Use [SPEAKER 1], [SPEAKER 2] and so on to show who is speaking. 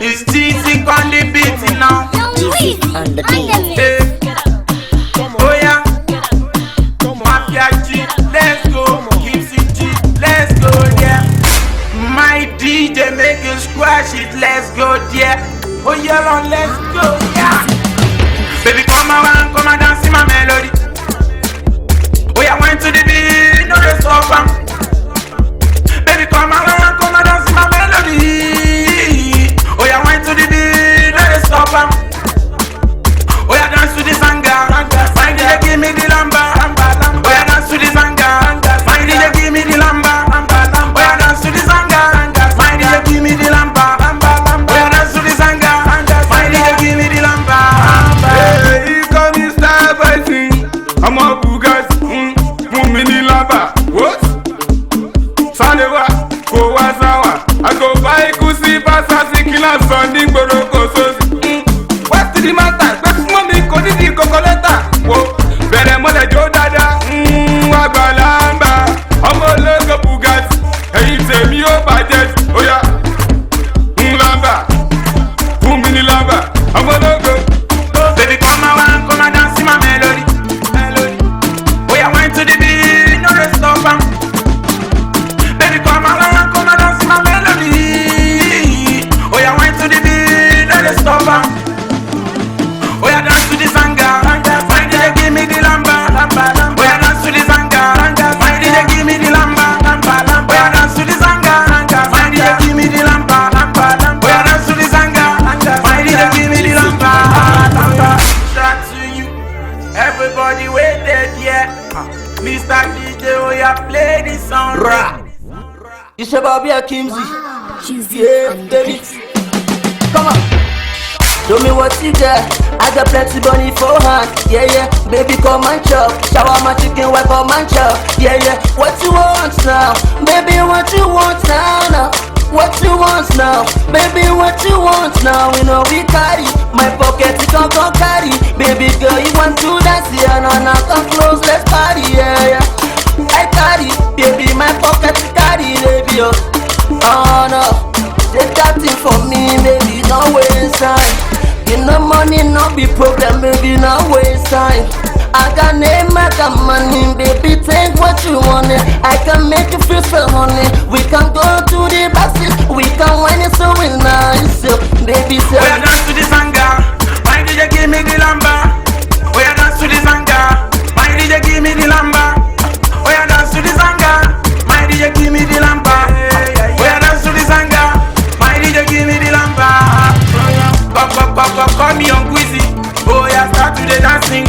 [SPEAKER 1] It's cheesy on the beat now.
[SPEAKER 2] Easy on the beat.
[SPEAKER 1] Oh yeah. Mafia G, let's go. Kimsey G, let's go, yeah. My DJ make you squash it, let's go, yeah. Oyeolohun, let's go, yeah. Baby, come around, come and dance in my melody. Oh yeah, went to the beat, no they stop 'em. Baby, come around, come and dance in my melody. Oh yeah, went to the beat, no they stop 'em. Oh yeah, dance to the sanga. My DJ give me the lamba. Oh yeah, dance to the sanga. My DJ give me the lamba. Oh yeah, dance to the sanga. My DJ give me the lamba. Oh yeah, dance to the sanga. My DJ give me the lamba.
[SPEAKER 3] Hey, come in style by thing. I'm a Bugatti. Move me the lamba. What? Salewa, go wasawa. I go buy kusi pasa sikila Sunday boroko sosi. What's the matter? Cocoleta, whoa, better mother Joe Dada, Wabalamba, I'm a local Bugatti, hey, it's me your budget, oh yeah, Lamba, mini lamba, I'm a local.
[SPEAKER 1] Baby, come around, come and dance in my melody. Oh yeah, went to the beat, no they stop 'em. Baby, come around, come and dance in my melody. Oh yeah, went to the beat, no they stop 'em. Oh yeah, dance to the sanga. My DJ give me the lamba. Oh yeah, dance to the sanga. My DJ give me the lamba. Oh yeah, dance to the sanga. My DJ give me the lamba. Oh yeah, dance to the sanga. My DJ give me the lamba. Shout to you, everybody waited, yeah. Mr. DJ, oh yeah, play this song.
[SPEAKER 4] It's about Bia Kimsey.
[SPEAKER 2] Easy
[SPEAKER 4] Yeah,
[SPEAKER 2] on the
[SPEAKER 4] baby.
[SPEAKER 2] beat.
[SPEAKER 4] Come on. Show me what you got. I got plenty money for hand. Yeah, yeah. Baby, come and chop. Shower my chicken, wipe up my chop. Yeah, yeah. What you want now? Baby, what you want now? What you want now? Baby, what you want now? We know we carry. My pocket, it can't come carry. Baby girl, you want to dance? Yeah, no, no, come close, let's party. Yeah, yeah. I carry. Baby, my pocket carry. Baby, oh no. Take that thing for me, baby, no waste time. You know money no be problem, baby, no waste time. I got name, I got money, baby, take what you want. I can make you feel so honey. We can go to the backseat, we can wine it so we nice. So, baby, so
[SPEAKER 1] oh yeah, dance to the sanga. My DJ give me the lamba. Oh yeah, dance to the sanga. My DJ give me the lamba. Oh yeah, dance to the sanga. My DJ give me the lamba. Oh yeah, dance to the sanga. My DJ give me the lamba. Call me on Quizzy. Oh yeah, start to the dancing.